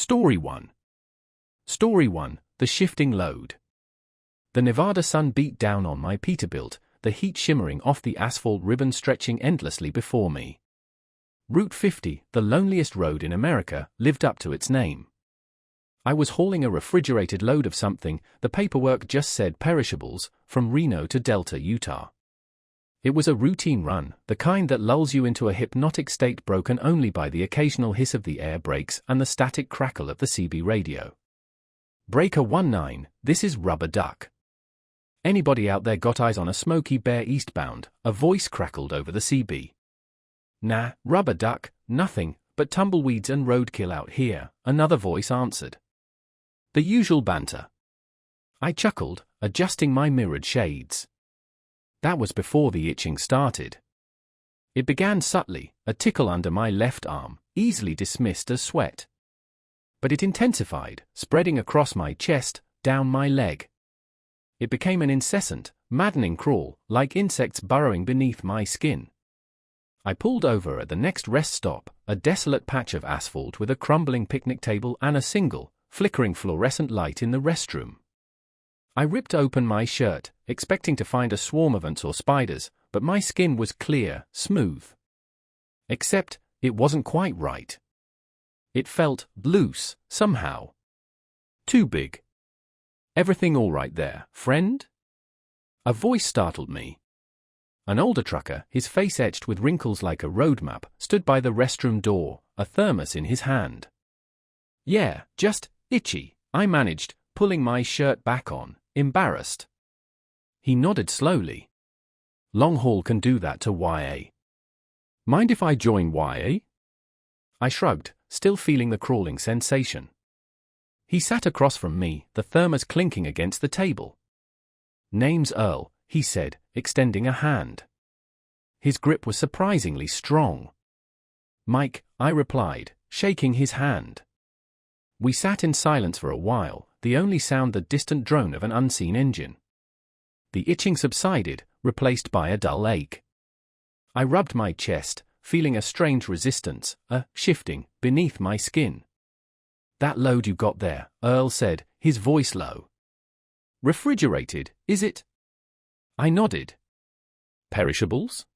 Story 1. Story 1, The Shifting Load. The Nevada sun beat down on my Peterbilt, the heat shimmering off the asphalt ribbon stretching endlessly before me. Route 50, the loneliest road in America, lived up to its name. I was hauling a refrigerated load of something, the paperwork just said perishables, from Reno to Delta, Utah. It was a routine run, the kind that lulls you into a hypnotic state broken only by the occasional hiss of the air brakes and the static crackle of the CB radio. Breaker 19, this is Rubber Duck. Anybody out there got eyes on a Smokey Bear eastbound? A voice crackled over the CB. Nah, Rubber Duck, nothing, but tumbleweeds and roadkill out here, another voice answered. The usual banter. I chuckled, adjusting my mirrored shades. That was before the itching started. It began subtly, a tickle under my left arm, easily dismissed as sweat. But it intensified, spreading across my chest, down my leg. It became an incessant, maddening crawl, like insects burrowing beneath my skin. I pulled over at the next rest stop, a desolate patch of asphalt with a crumbling picnic table and a single, flickering fluorescent light in the restroom. I ripped open my shirt, expecting to find a swarm of ants or spiders, but my skin was clear, smooth. Except, it wasn't quite right. It felt loose, somehow. Too big. Everything all right there, friend? A voice startled me. An older trucker, his face etched with wrinkles like a road map, stood by the restroom door, a thermos in his hand. Yeah, just itchy, I managed, pulling my shirt back on, embarrassed. He nodded slowly. Long haul can do that to YA. Mind if I join YA? I shrugged, still feeling the crawling sensation. He sat across from me, the thermos clinking against the table. Name's Earl, he said, extending a hand. His grip was surprisingly strong. Mike, I replied, shaking his hand. We sat in silence for a while, the only sound the distant drone of an unseen engine. The itching subsided, replaced by a dull ache. I rubbed my chest, feeling a strange resistance, a shifting, beneath my skin. That load you got there, Earl said, his voice low. Refrigerated, is it? I nodded. Perishables?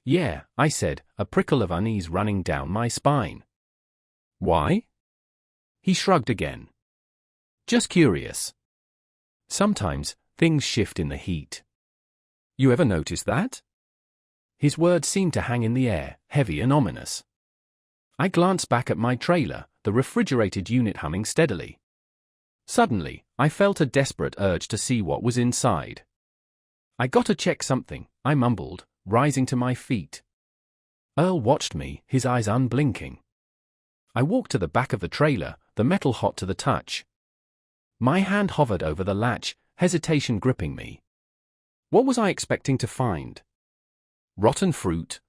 Yeah, I said, a prickle of unease running down my spine. Why? He shrugged again. Just curious. Sometimes, things shift in the heat. You ever notice that? His words seemed to hang in the air, heavy and ominous. I glanced back at my trailer, the refrigerated unit humming steadily. Suddenly, I felt a desperate urge to see what was inside. I gotta check something, I mumbled, rising to my feet. Earl watched me, his eyes unblinking. I walked to the back of the trailer, the metal hot to the touch. My hand hovered over the latch, hesitation gripping me. What was I expecting to find? Rotten fruit?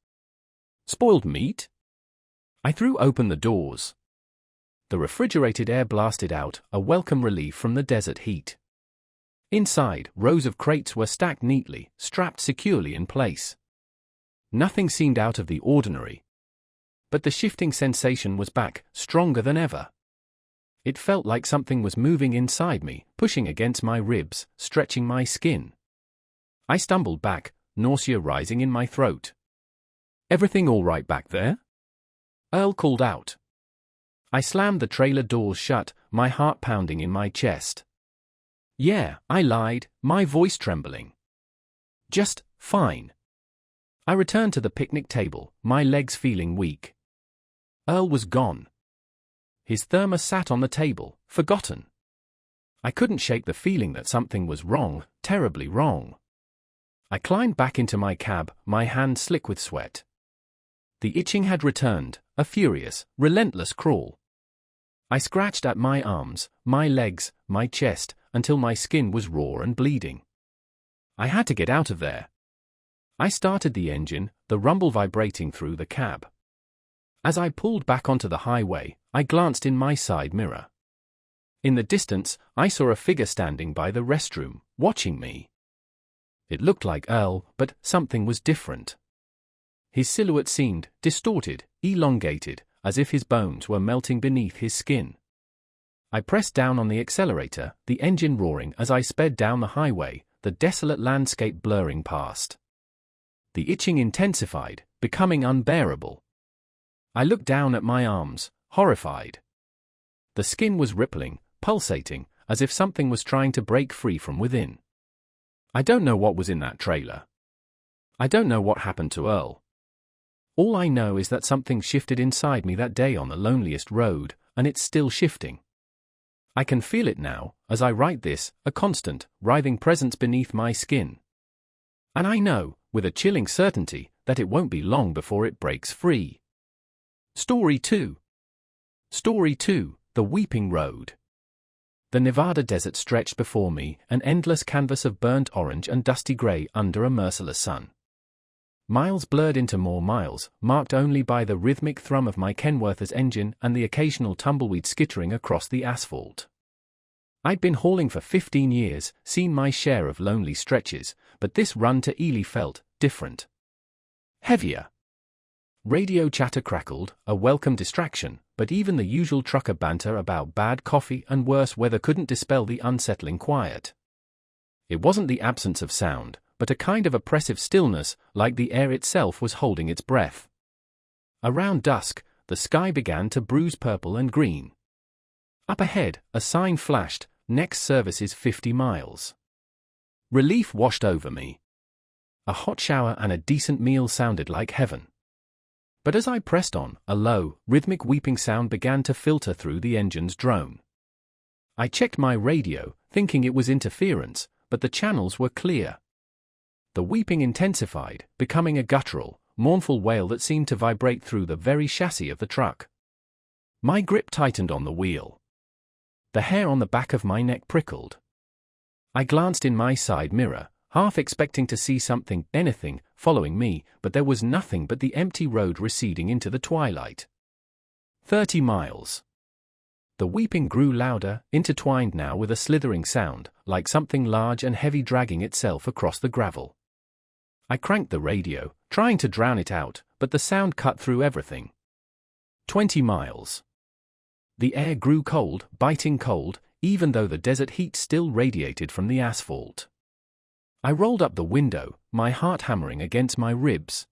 Spoiled meat? I threw open the doors. The refrigerated air blasted out, a welcome relief from the desert heat. Inside, rows of crates were stacked neatly, strapped securely in place. Nothing seemed out of the ordinary. But the shifting sensation was back, stronger than ever. It felt like something was moving inside me, pushing against my ribs, stretching my skin. I stumbled back, nausea rising in my throat. Everything all right back there? Earl called out. I slammed the trailer doors shut, my heart pounding in my chest. Yeah, I lied, my voice trembling. Just fine. I returned to the picnic table, my legs feeling weak. Earl was gone. His thermos sat on the table, forgotten. I couldn't shake the feeling that something was wrong, terribly wrong. I climbed back into my cab, my hand slick with sweat. The itching had returned, a furious, relentless crawl. I scratched at my arms, my legs, my chest, until my skin was raw and bleeding. I had to get out of there. I started the engine, the rumble vibrating through the cab. As I pulled back onto the highway, I glanced in my side mirror. In the distance, I saw a figure standing by the restroom, watching me. It looked like Earl, but something was different. His silhouette seemed distorted, elongated, as if his bones were melting beneath his skin. I pressed down on the accelerator, the engine roaring as I sped down the highway, the desolate landscape blurring past. The itching intensified, becoming unbearable. I looked down at my arms, horrified. The skin was rippling, pulsating, as if something was trying to break free from within. I don't know what was in that trailer. I don't know what happened to Earl. All I know is that something shifted inside me that day on the loneliest road, and it's still shifting. I can feel it now, as I write this, a constant, writhing presence beneath my skin. And I know, with a chilling certainty, that it won't be long before it breaks free. Story 2. Story 2, The Weeping Road. The Nevada desert stretched before me, an endless canvas of burnt orange and dusty gray under a merciless sun. Miles blurred into more miles, marked only by the rhythmic thrum of my Kenworth's engine and the occasional tumbleweed skittering across the asphalt. I'd been hauling for 15 years, seen my share of lonely stretches, but this run to Ely felt different. Heavier. Radio chatter crackled, a welcome distraction, but even the usual trucker banter about bad coffee and worse weather couldn't dispel the unsettling quiet. It wasn't the absence of sound, but a kind of oppressive stillness, like the air itself was holding its breath. Around dusk, the sky began to bruise purple and green. Up ahead, a sign flashed, next service is 50 miles. Relief washed over me. A hot shower and a decent meal sounded like heaven. But as I pressed on, a low, rhythmic weeping sound began to filter through the engine's drone. I checked my radio, thinking it was interference, but the channels were clear. The weeping intensified, becoming a guttural, mournful wail that seemed to vibrate through the very chassis of the truck. My grip tightened on the wheel. The hair on the back of my neck prickled. I glanced in my side mirror, half expecting to see something, anything, following me, but there was nothing but the empty road receding into the twilight. 30 miles. The weeping grew louder, intertwined now with a slithering sound, like something large and heavy dragging itself across the gravel. I cranked the radio, trying to drown it out, but the sound cut through everything. 20 miles. The air grew cold, biting cold, even though the desert heat still radiated from the asphalt. I rolled up the window, my heart hammering against my ribs.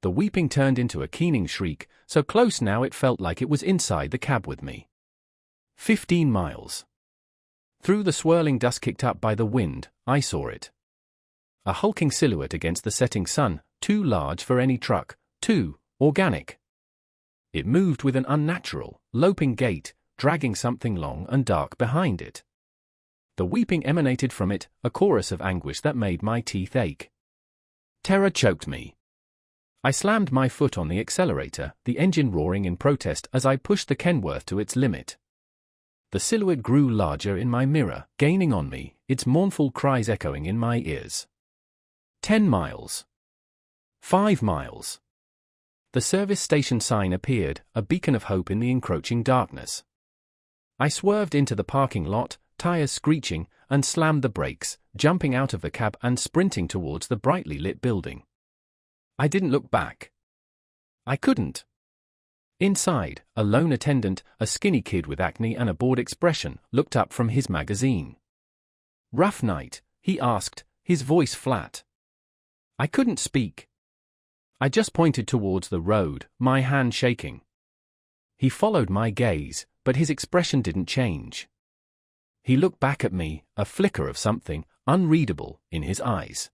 The weeping turned into a keening shriek, so close now it felt like it was inside the cab with me. 15 miles. Through the swirling dust kicked up by the wind, I saw it. A hulking silhouette against the setting sun, too large for any truck, too organic. It moved with an unnatural, loping gait, dragging something long and dark behind it. The weeping emanated from it, a chorus of anguish that made my teeth ache. Terror choked me. I slammed my foot on the accelerator, the engine roaring in protest as I pushed the Kenworth to its limit. The silhouette grew larger in my mirror, gaining on me, its mournful cries echoing in my ears. 10 miles. 5 miles. The service station sign appeared, a beacon of hope in the encroaching darkness. I swerved into the parking lot, tires screeching, and slammed the brakes, jumping out of the cab and sprinting towards the brightly lit building. I didn't look back. I couldn't. Inside, a lone attendant, a skinny kid with acne and a bored expression, looked up from his magazine. "Rough night?" he asked, his voice flat. I couldn't speak. I just pointed towards the road, my hand shaking. He followed my gaze, but his expression didn't change. He looked back at me, a flicker of something, unreadable, in his eyes.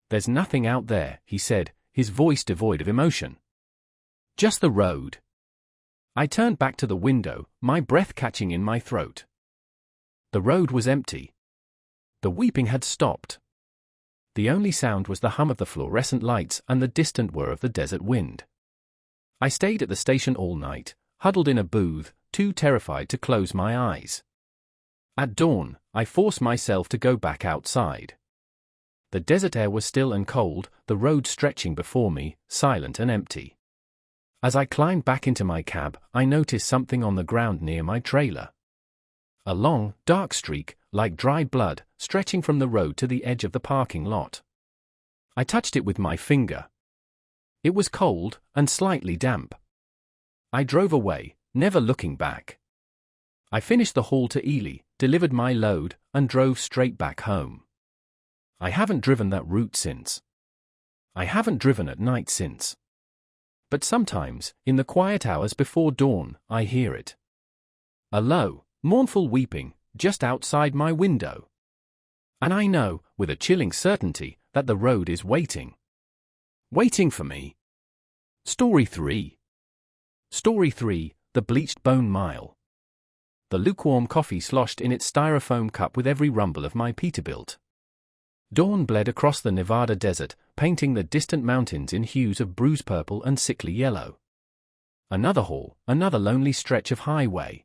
"There's nothing out there," he said, his voice devoid of emotion. "Just the road." I turned back to the window, my breath catching in my throat. The road was empty. The weeping had stopped. The only sound was the hum of the fluorescent lights and the distant whir of the desert wind. I stayed at the station all night, huddled in a booth, too terrified to close my eyes. At dawn, I forced myself to go back outside. The desert air was still and cold, the road stretching before me, silent and empty. As I climbed back into my cab, I noticed something on the ground near my trailer. A long, dark streak, like dried blood, stretching from the road to the edge of the parking lot. I touched it with my finger. It was cold, and slightly damp. I drove away, never looking back. I finished the haul to Ely, delivered my load, and drove straight back home. I haven't driven that route since. I haven't driven at night since. But sometimes, in the quiet hours before dawn, I hear it. A low, mournful weeping, just outside my window. And I know, with a chilling certainty, that the road is waiting. Waiting for me. Story 3. Story 3, The Bleached Bone Mile. The lukewarm coffee sloshed in its styrofoam cup with every rumble of my Peterbilt. Dawn bled across the Nevada desert, painting the distant mountains in hues of bruise purple and sickly yellow. Another haul, another lonely stretch of highway.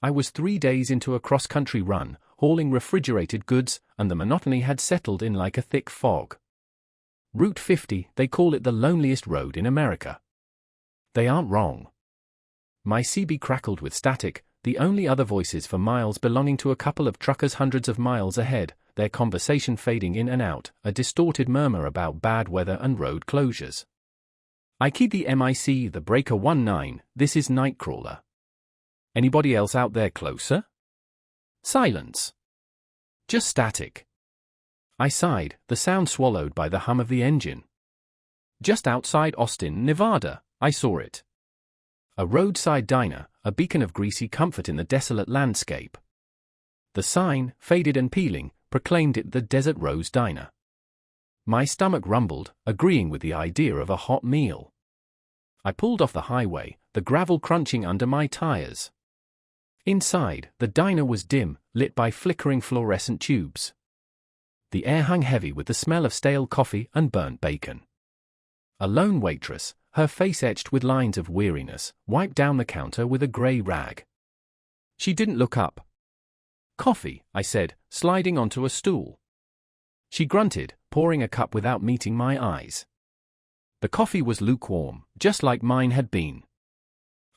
I was 3 days into a cross-country run, hauling refrigerated goods, and the monotony had settled in like a thick fog. Route 50, they call it the loneliest road in America. They aren't wrong. My CB crackled with static, the only other voices for miles belonging to a couple of truckers hundreds of miles ahead, their conversation fading in and out, a distorted murmur about bad weather and road closures. I keyed the MIC, the Breaker 19, this is Nightcrawler. Anybody else out there closer? Silence. Just static. I sighed, the sound swallowed by the hum of the engine. Just outside Austin, Nevada, I saw it. A roadside diner, a beacon of greasy comfort in the desolate landscape. The sign, faded and peeling, proclaimed it the Desert Rose Diner. My stomach rumbled, agreeing with the idea of a hot meal. I pulled off the highway, the gravel crunching under my tires. Inside, the diner was dim, lit by flickering fluorescent tubes. The air hung heavy with the smell of stale coffee and burnt bacon. A lone waitress, her face etched with lines of weariness, wiped down the counter with a grey rag. She didn't look up. "Coffee," I said, sliding onto a stool. She grunted, pouring a cup without meeting my eyes. The coffee was lukewarm, just like mine had been.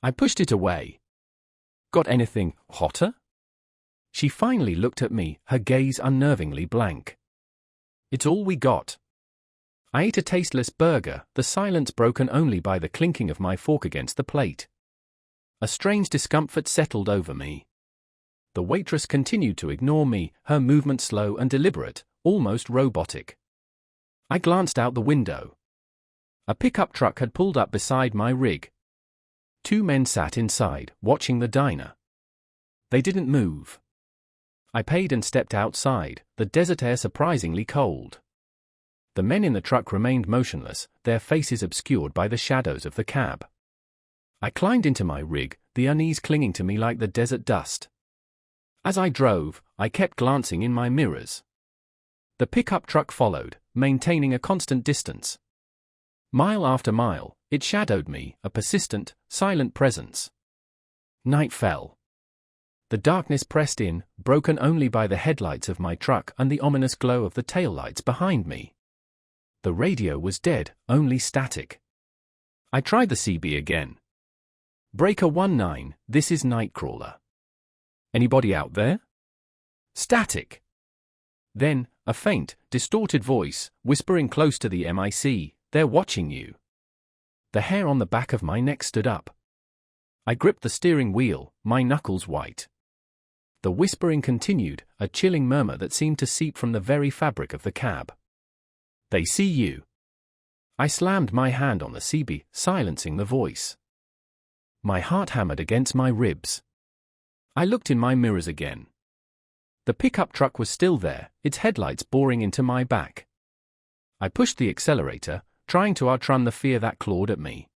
I pushed it away. "Got anything hotter?" She finally looked at me, her gaze unnervingly blank. "It's all we got." I ate a tasteless burger, the silence broken only by the clinking of my fork against the plate. A strange discomfort settled over me. The waitress continued to ignore me, her movement slow and deliberate, almost robotic. I glanced out the window. A pickup truck had pulled up beside my rig. 2 men sat inside, watching the diner. They didn't move. I paid and stepped outside, the desert air surprisingly cold. The men in the truck remained motionless, their faces obscured by the shadows of the cab. I climbed into my rig, the unease clinging to me like the desert dust. As I drove, I kept glancing in my mirrors. The pickup truck followed, maintaining a constant distance. Mile after mile, it shadowed me, a persistent, silent presence. Night fell. The darkness pressed in, broken only by the headlights of my truck and the ominous glow of the taillights behind me. The radio was dead, only static. I tried the CB again. "Breaker 19, this is Nightcrawler. Anybody out there?" Static. Then, a faint, distorted voice, whispering close to the MIC, "They're watching you." The hair on the back of my neck stood up. I gripped the steering wheel, my knuckles white. The whispering continued, a chilling murmur that seemed to seep from the very fabric of the cab. "They see you." I slammed my hand on the CB, silencing the voice. My heart hammered against my ribs. I looked in my mirrors again. The pickup truck was still there, its headlights boring into my back. I pushed the accelerator, trying to outrun the fear that clawed at me.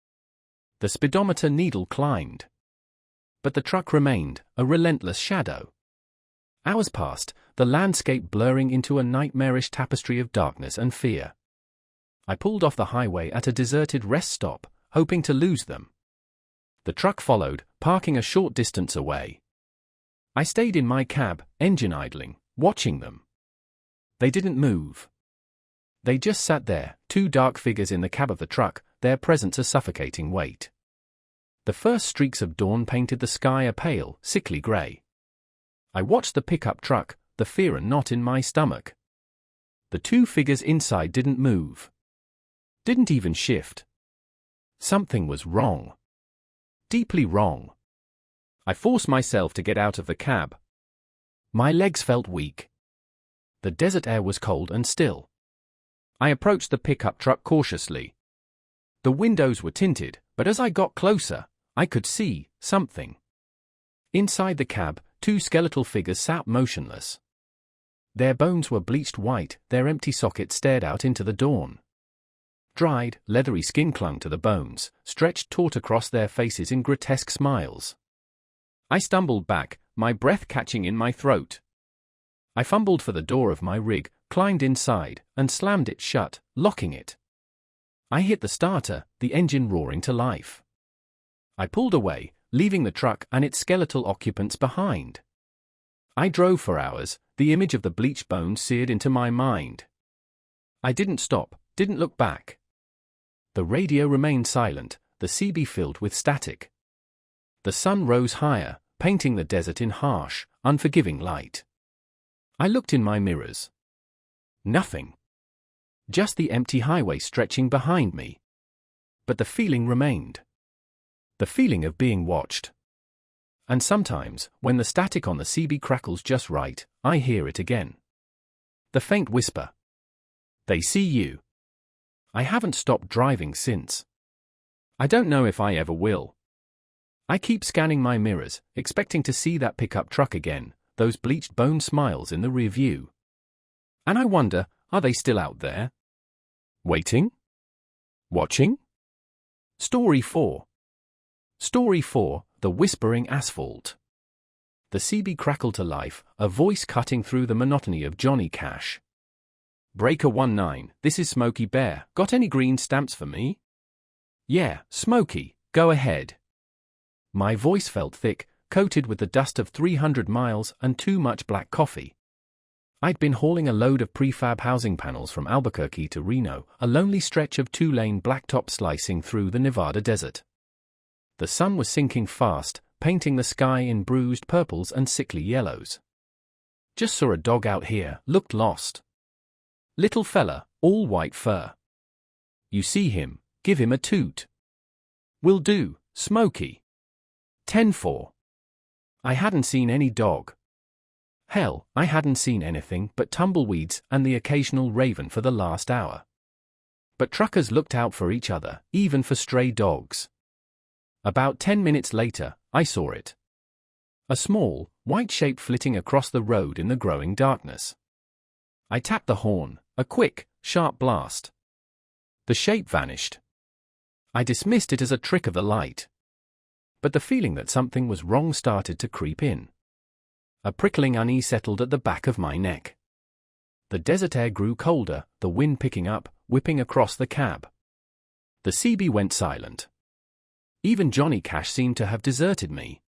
The speedometer needle climbed. But the truck remained, a relentless shadow. Hours passed, the landscape blurring into a nightmarish tapestry of darkness and fear. I pulled off the highway at a deserted rest stop, hoping to lose them. The truck followed, parking a short distance away. I stayed in my cab, engine idling, watching them. They didn't move. They just sat there, 2 dark figures in the cab of the truck, their presence a suffocating weight. The first streaks of dawn painted the sky a pale, sickly grey. I watched the pickup truck, the fear and knot in my stomach. The 2 figures inside didn't move. Didn't even shift. Something was wrong. Deeply wrong. I forced myself to get out of the cab. My legs felt weak. The desert air was cold and still. I approached the pickup truck cautiously. The windows were tinted, but as I got closer, I could see something. Inside the cab, two skeletal figures sat motionless. Their bones were bleached white, their empty sockets stared out into the dawn. Dried, leathery skin clung to the bones, stretched taut across their faces in grotesque smiles. I stumbled back, my breath catching in my throat. I fumbled for the door of my rig, climbed inside, and slammed it shut, locking it. I hit the starter, the engine roaring to life. I pulled away, leaving the truck and its skeletal occupants behind. I drove for hours, the image of the bleached bones seared into my mind. I didn't stop, didn't look back. The radio remained silent, the CB filled with static. The sun rose higher, painting the desert in harsh, unforgiving light. I looked in my mirrors. Nothing. Just the empty highway stretching behind me. But the feeling remained. The feeling of being watched. And sometimes, when the static on the CB crackles just right, I hear it again. The faint whisper. They see you. I haven't stopped driving since. I don't know if I ever will. I keep scanning my mirrors, expecting to see that pickup truck again, those bleached bone smiles in the rear view. And I wonder, are they still out there? Waiting? Watching? Story 4. Story 4, The Whispering Asphalt. The CB crackled to life, a voice cutting through the monotony of Johnny Cash. Breaker 19, this is Smokey Bear. Got any green stamps for me? Yeah, Smokey, go ahead. My voice felt thick, coated with the dust of 300 miles and too much black coffee. I'd been hauling a load of prefab housing panels from Albuquerque to Reno, a lonely stretch of two-lane blacktop slicing through the Nevada desert. The sun was sinking fast, painting the sky in bruised purples and sickly yellows. Just saw a dog out here, looked lost. Little fella, all white fur. You see him, give him a toot. Will do, Smokey. 10-4. I hadn't seen any dog. Hell, I hadn't seen anything but tumbleweeds and the occasional raven for the last hour. But truckers looked out for each other, even for stray dogs. About 10 minutes later, I saw it. A small, white shape flitting across the road in the growing darkness. I tapped the horn, a quick, sharp blast. The shape vanished. I dismissed it as a trick of the light. But the feeling that something was wrong started to creep in. A prickling unease settled at the back of my neck. The desert air grew colder, the wind picking up, whipping across the cab. The CB went silent. Even Johnny Cash seemed to have deserted me.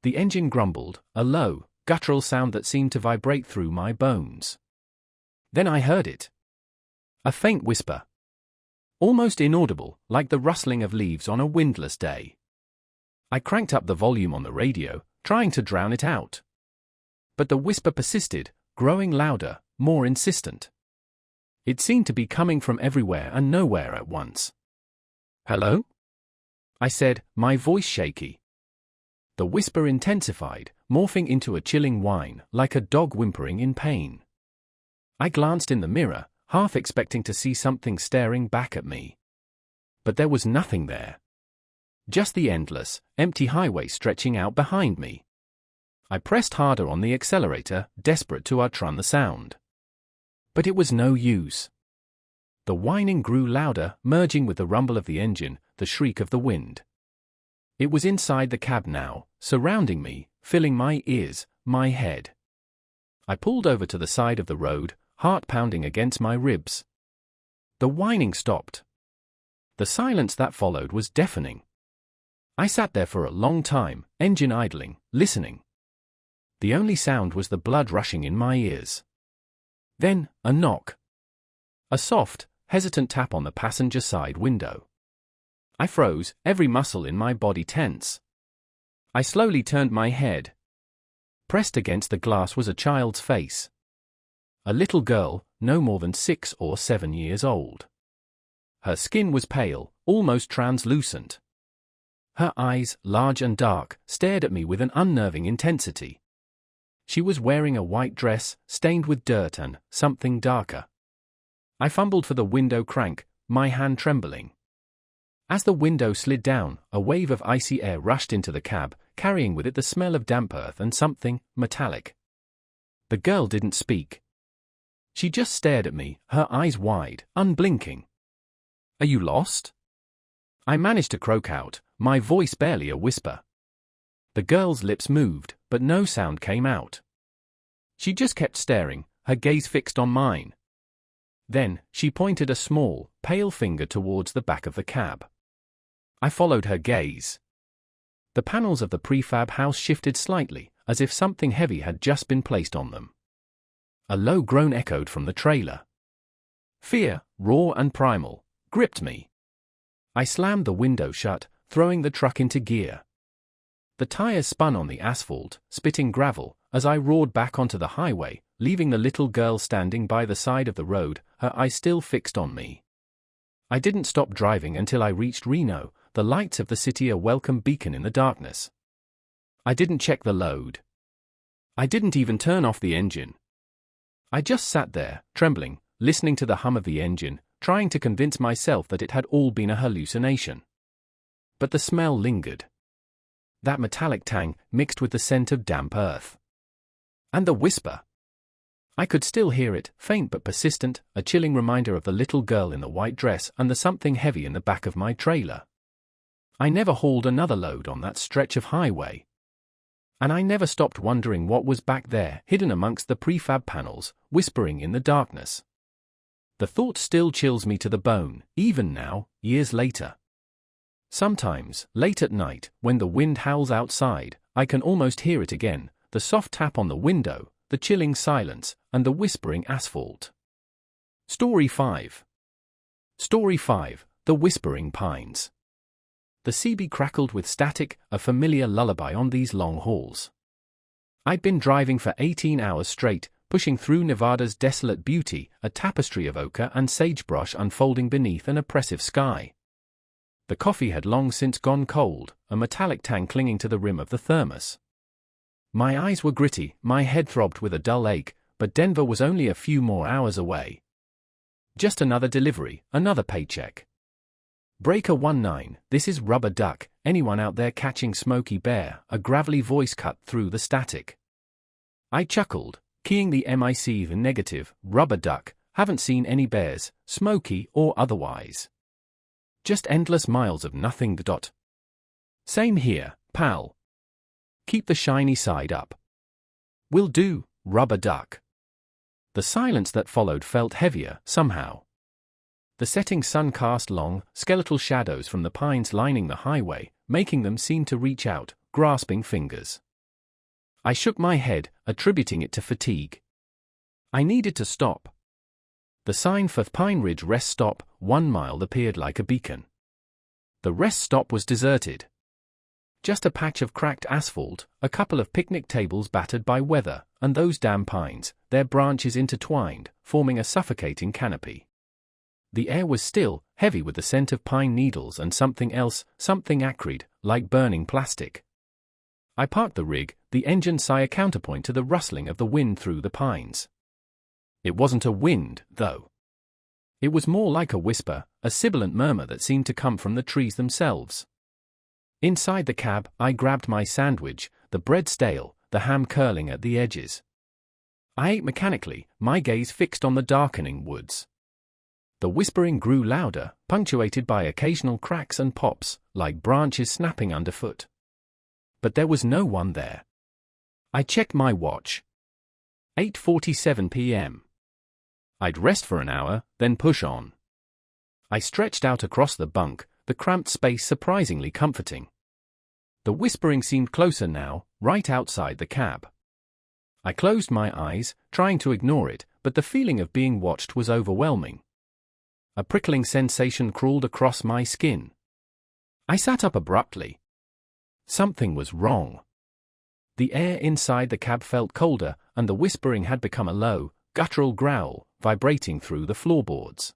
The engine grumbled, a low, guttural sound that seemed to vibrate through my bones. Then I heard it. A faint whisper. Almost inaudible, like the rustling of leaves on a windless day. I cranked up the volume on the radio, trying to drown it out. But the whisper persisted, growing louder, more insistent. It seemed to be coming from everywhere and nowhere at once. Hello? I said, my voice shaky. The whisper intensified, morphing into a chilling whine, like a dog whimpering in pain. I glanced in the mirror, half expecting to see something staring back at me. But there was nothing there. Just the endless, empty highway stretching out behind me. I pressed harder on the accelerator, desperate to outrun the sound. But it was no use. The whining grew louder, merging with the rumble of the engine, the shriek of the wind. It was inside the cab now, surrounding me, filling my ears, my head. I pulled over to the side of the road, heart pounding against my ribs. The whining stopped. The silence that followed was deafening. I sat there for a long time, engine idling, listening. The only sound was the blood rushing in my ears. Then, a knock. A soft, hesitant tap on the passenger side window. I froze, every muscle in my body tense. I slowly turned my head. Pressed against the glass was a child's face. A little girl, no more than 6 or 7 years old. Her skin was pale, almost translucent. Her eyes, large and dark, stared at me with an unnerving intensity. She was wearing a white dress, stained with dirt and something darker. I fumbled for the window crank, my hand trembling. As the window slid down, a wave of icy air rushed into the cab, carrying with it the smell of damp earth and something metallic. The girl didn't speak. She just stared at me, her eyes wide, unblinking. "Are you lost?" I managed to croak out, my voice barely a whisper. The girl's lips moved, but no sound came out. She just kept staring, her gaze fixed on mine. Then, she pointed a small, pale finger towards the back of the cab. I followed her gaze. The panels of the prefab house shifted slightly, as if something heavy had just been placed on them. A low groan echoed from the trailer. Fear, raw and primal, gripped me. I slammed the window shut, throwing the truck into gear. The tires spun on the asphalt, spitting gravel, as I roared back onto the highway, leaving the little girl standing by the side of the road, her eyes still fixed on me. I didn't stop driving until I reached Reno, the lights of the city a welcome beacon in the darkness. I didn't check the load. I didn't even turn off the engine. I just sat there, trembling, listening to the hum of the engine, trying to convince myself that it had all been a hallucination. But the smell lingered. That metallic tang mixed with the scent of damp earth. And the whisper. I could still hear it, faint but persistent, a chilling reminder of the little girl in the white dress and the something heavy in the back of my trailer. I never hauled another load on that stretch of highway. And I never stopped wondering what was back there, hidden amongst the prefab panels, whispering in the darkness. The thought still chills me to the bone, even now, years later. Sometimes, late at night, when the wind howls outside, I can almost hear it again, the soft tap on the window, the chilling silence, and the whispering asphalt. Story 5. Story 5, The Whispering Pines. The CB crackled with static, a familiar lullaby on these long hauls. I'd been driving for 18 hours straight, pushing through Nevada's desolate beauty, a tapestry of ochre and sagebrush unfolding beneath an oppressive sky. The coffee had long since gone cold, a metallic tang clinging to the rim of the thermos. My eyes were gritty, my head throbbed with a dull ache, but Denver was only a few more hours away. Just another delivery, another paycheck. Breaker 19, this is Rubber Duck, anyone out there catching Smokey Bear? A gravelly voice cut through the static. I chuckled, keying the MIC in negative, Rubber Duck, haven't seen any bears, Smokey or otherwise. Just endless miles of nothing. Same here, pal. Keep the shiny side up. Will do, Rubber Duck. The silence that followed felt heavier, somehow. The setting sun cast long, skeletal shadows from the pines lining the highway, making them seem to reach out, grasping fingers. I shook my head, attributing it to fatigue. I needed to stop. The sign for Pine Ridge Rest Stop, 1 mile, appeared like a beacon. The rest stop was deserted. Just a patch of cracked asphalt, a couple of picnic tables battered by weather, and those damn pines, their branches intertwined, forming a suffocating canopy. The air was still, heavy with the scent of pine needles and something else, something acrid, like burning plastic. I parked the rig, the engine sigh a counterpoint to the rustling of the wind through the pines. It wasn't a wind, though. It was more like a whisper, a sibilant murmur that seemed to come from the trees themselves. Inside the cab, I grabbed my sandwich, the bread stale, the ham curling at the edges. I ate mechanically, my gaze fixed on the darkening woods. The whispering grew louder, punctuated by occasional cracks and pops, like branches snapping underfoot. But there was no one there. I checked my watch. 8:47 p.m. I'd rest for an hour, then push on. I stretched out across the bunk, the cramped space surprisingly comforting. The whispering seemed closer now, right outside the cab. I closed my eyes, trying to ignore it, but the feeling of being watched was overwhelming. A prickling sensation crawled across my skin. I sat up abruptly. Something was wrong. The air inside the cab felt colder, and the whispering had become a low, guttural growl, vibrating through the floorboards.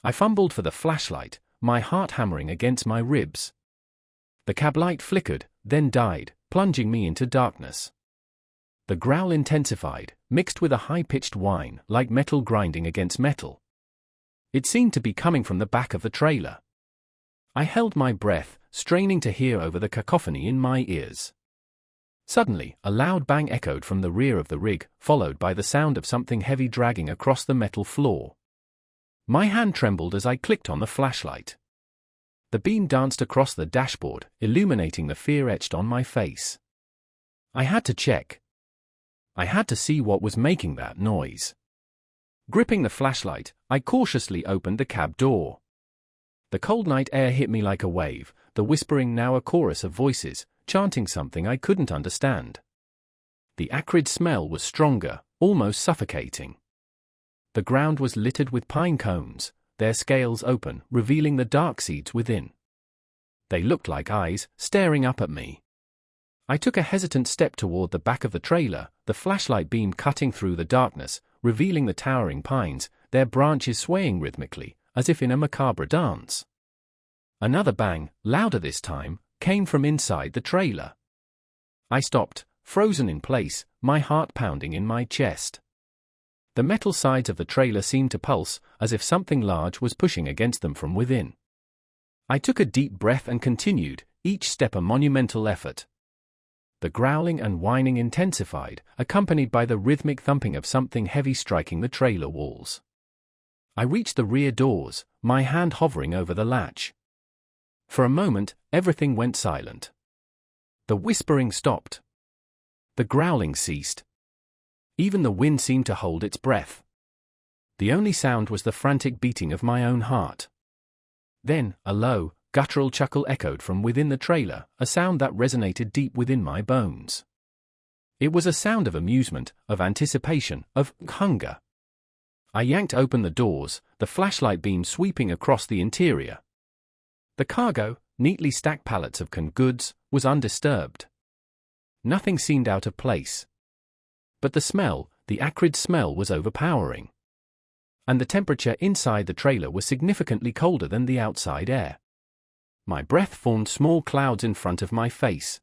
I fumbled for the flashlight, my heart hammering against my ribs. The The cab light flickered, then died, plunging me into darkness. The growl intensified, mixed with a high-pitched whine, like metal grinding against metal. It seemed to be coming from the back of the trailer. I held my breath, straining to hear over the cacophony in my ears. Suddenly, a loud bang echoed from the rear of the rig, followed by the sound of something heavy dragging across the metal floor. My hand trembled as I clicked on the flashlight. The beam danced across the dashboard, illuminating the fear etched on my face. I had to check. I had to see what was making that noise. Gripping the flashlight, I cautiously opened the cab door. The cold night air hit me like a wave, the whispering now a chorus of voices, chanting something I couldn't understand. The acrid smell was stronger, almost suffocating. The ground was littered with pine cones, their scales open, revealing the dark seeds within. They looked like eyes, staring up at me. I took a hesitant step toward the back of the trailer, the flashlight beam cutting through the darkness, revealing the towering pines, their branches swaying rhythmically, as if in a macabre dance. Another bang, louder this time, came from inside the trailer. I stopped, frozen in place, my heart pounding in my chest. The metal sides of the trailer seemed to pulse, as if something large was pushing against them from within. I took a deep breath and continued, each step a monumental effort. The growling and whining intensified, accompanied by the rhythmic thumping of something heavy striking the trailer walls. I reached the rear doors, my hand hovering over the latch. For a moment, everything went silent. The whispering stopped. The growling ceased. Even the wind seemed to hold its breath. The only sound was the frantic beating of my own heart. Then, a low, guttural chuckle echoed from within the trailer, a sound that resonated deep within my bones. It was a sound of amusement, of anticipation, of hunger. I yanked open the doors, the flashlight beam sweeping across the interior. The cargo, neatly stacked pallets of canned goods, was undisturbed. Nothing seemed out of place. But the smell, the acrid smell, was overpowering. And the temperature inside the trailer was significantly colder than the outside air. My breath formed small clouds in front of my face.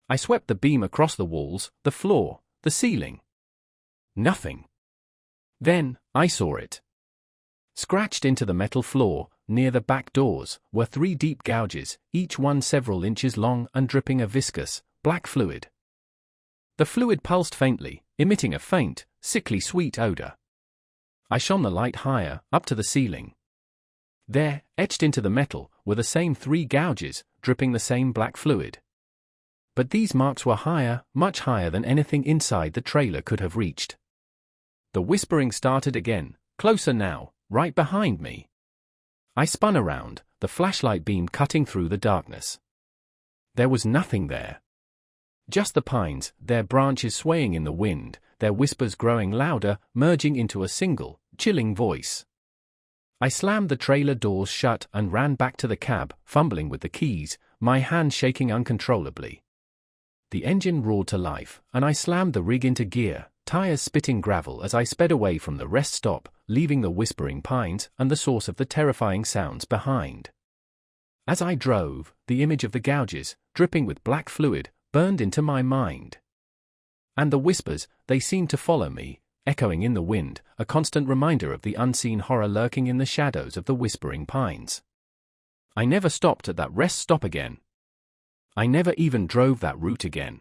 I swept the beam across the walls, the floor, the ceiling. Nothing. Then, I saw it. Scratched into the metal floor, near the back doors, were 3 deep gouges, each one several inches long and dripping a viscous, black fluid. The fluid pulsed faintly, emitting a faint, sickly sweet odor. I shone the light higher, up to the ceiling. There, etched into the metal, were the same 3 gouges, dripping the same black fluid. But these marks were higher, much higher than anything inside the trailer could have reached. The whispering started again, closer now, right behind me. I spun around, the flashlight beam cutting through the darkness. There was nothing there. Just the pines, their branches swaying in the wind, their whispers growing louder, merging into a single, chilling voice. I slammed the trailer doors shut and ran back to the cab, fumbling with the keys, my hand shaking uncontrollably. The engine roared to life, and I slammed the rig into gear, tires spitting gravel as I sped away from the rest stop, leaving the whispering pines and the source of the terrifying sounds behind. As I drove, the image of the gouges, dripping with black fluid, burned into my mind. And the whispers, they seemed to follow me, echoing in the wind, a constant reminder of the unseen horror lurking in the shadows of the whispering pines. I never stopped at that rest stop again. I never even drove that route again.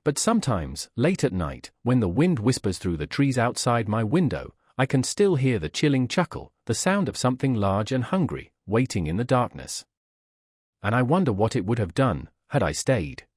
But sometimes, late at night, when the wind whispers through the trees outside my window, I can still hear the chilling chuckle, the sound of something large and hungry, waiting in the darkness. And I wonder what it would have done, had I stayed.